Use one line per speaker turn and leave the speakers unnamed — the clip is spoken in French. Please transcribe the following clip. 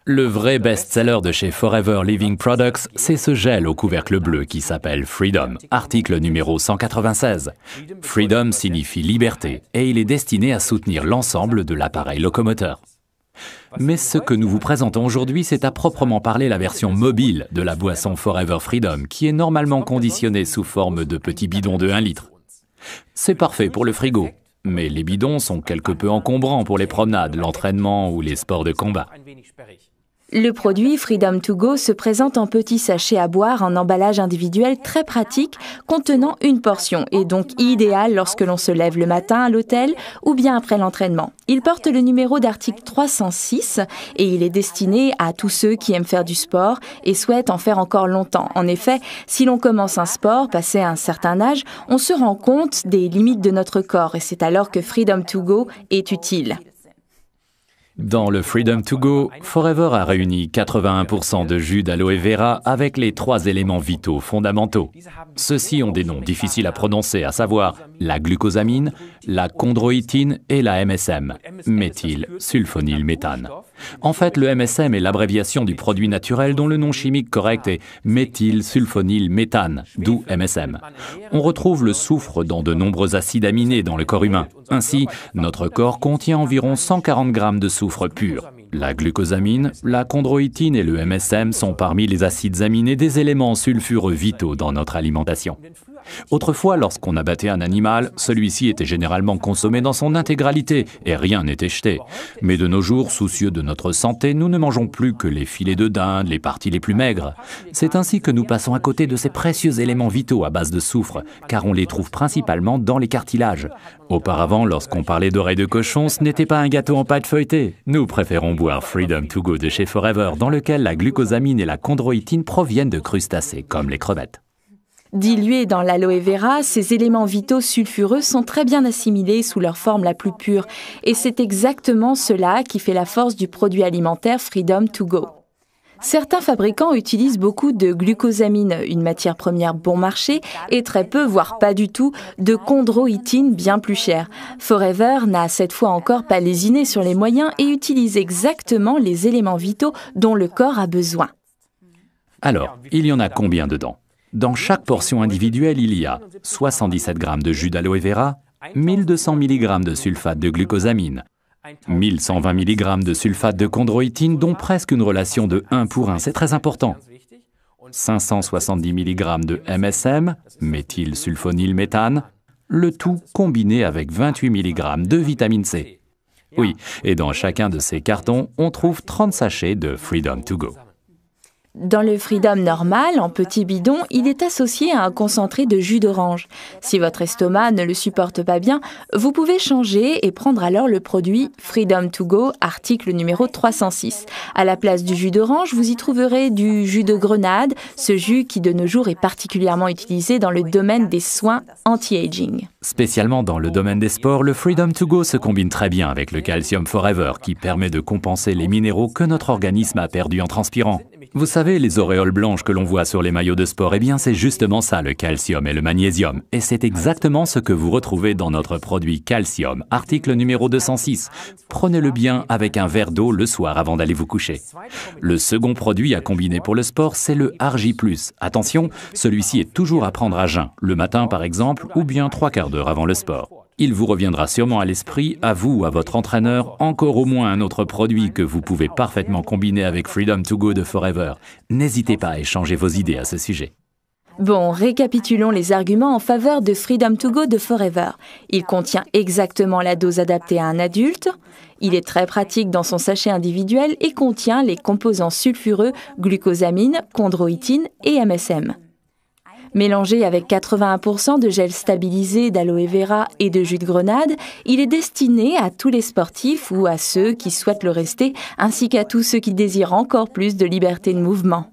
Le vrai best-seller de chez Forever Living Products, c'est ce gel au couvercle bleu qui s'appelle Freedom, article numéro 196. Freedom signifie liberté et il est destiné à soutenir l'ensemble de l'appareil locomoteur. Mais ce que nous vous présentons aujourd'hui, c'est à proprement parler la version mobile de la boisson Forever Freedom, qui est normalement conditionnée sous forme de petits bidons de 1 litre. C'est parfait pour le frigo, mais les bidons sont quelque peu encombrants pour les promenades, l'entraînement ou les sports de combat.
Le produit Freedom to Go se présente en petits sachets à boire en emballage individuel très pratique, contenant une portion et donc idéal lorsque l'on se lève le matin à l'hôtel ou bien après l'entraînement. Il porte le numéro d'article 306 et il est destiné à tous ceux qui aiment faire du sport et souhaitent en faire encore longtemps. En effet, si l'on commence un sport, passé un certain âge, on se rend compte des limites de notre corps et c'est alors que Freedom to Go est utile.
Dans le Freedom to Go, Forever a réuni 81% de jus d'aloe vera avec les 3 éléments vitaux fondamentaux. Ceux-ci ont des noms difficiles à prononcer, à savoir la glucosamine, la chondroïtine et la MSM, méthylsulfonylméthane. En fait, le MSM est l'abréviation du produit naturel dont le nom chimique correct est méthylsulfonylméthane, d'où MSM. On retrouve le soufre dans de nombreux acides aminés dans le corps humain. Ainsi, notre corps contient environ 140 grammes de soufre pur. La glucosamine, la chondroïtine et le MSM sont parmi les acides aminés des éléments sulfureux vitaux dans notre alimentation. Autrefois, lorsqu'on abattait un animal, celui-ci était généralement consommé dans son intégralité et rien n'était jeté. Mais de nos jours, soucieux de notre santé, nous ne mangeons plus que les filets de dinde, les parties les plus maigres. C'est ainsi que nous passons à côté de ces précieux éléments vitaux à base de soufre, car on les trouve principalement dans les cartilages. Auparavant, lorsqu'on parlait d'oreilles de cochon, ce n'était pas un gâteau en pâte feuilletée. Nous préférons boire Freedom to Go de chez Forever, dans lequel la glucosamine et la chondroïtine proviennent de crustacés, comme les crevettes.
Dilués dans l'aloe vera, ces éléments vitaux sulfureux sont très bien assimilés sous leur forme la plus pure. Et c'est exactement cela qui fait la force du produit alimentaire Freedom to Go. Certains fabricants utilisent beaucoup de glucosamine, une matière première bon marché, et très peu, voire pas du tout, de chondroïtine bien plus chère. Forever n'a cette fois encore pas lésiné sur les moyens et utilise exactement les éléments vitaux dont le corps a besoin.
Alors, il y en a combien dedans ? Dans chaque portion individuelle, il y a 77 g de jus d'aloe vera, 1200 mg de sulfate de glucosamine, 1120 mg de sulfate de chondroïtine, dont presque une relation de 1 pour 1, c'est très important, 570 mg de MSM, méthylsulfonylméthane, le tout combiné avec 28 mg de vitamine C. Oui, et dans chacun de ces cartons, on trouve 30 sachets de Freedom to Go.
Dans le Freedom normal, en petit bidon, il est associé à un concentré de jus d'orange. Si votre estomac ne le supporte pas bien, vous pouvez changer et prendre alors le produit Freedom to Go, article numéro 306. À la place du jus d'orange, vous y trouverez du jus de grenade, ce jus qui de nos jours est particulièrement utilisé dans le domaine des soins anti-aging.
Spécialement dans le domaine des sports, le Freedom to Go se combine très bien avec le Calcium Forever qui permet de compenser les minéraux que notre organisme a perdus en transpirant. Vous savez, les auréoles blanches que l'on voit sur les maillots de sport, eh bien c'est justement ça le calcium et le magnésium. Et c'est exactement ce que vous retrouvez dans notre produit Calcium, article numéro 206. Prenez-le bien avec un verre d'eau le soir avant d'aller vous coucher. Le second produit à combiner pour le sport, c'est le Argi+. Attention, celui-ci est toujours à prendre à jeun, le matin par exemple, ou bien 3/4 d'heure avant le sport. Il vous reviendra sûrement à l'esprit, à vous ou à votre entraîneur, encore au moins un autre produit que vous pouvez parfaitement combiner avec Freedom to Go de Forever. N'hésitez pas à échanger vos idées à ce sujet.
Bon, récapitulons les arguments en faveur de Freedom to Go de Forever. Il contient exactement la dose adaptée à un adulte. Il est très pratique dans son sachet individuel et contient les composants sulfureux glucosamine, chondroïtine et MSM. Mélangé avec 81% de gel stabilisé d'aloe vera et de jus de grenade, il est destiné à tous les sportifs ou à ceux qui souhaitent le rester, ainsi qu'à tous ceux qui désirent encore plus de liberté de mouvement.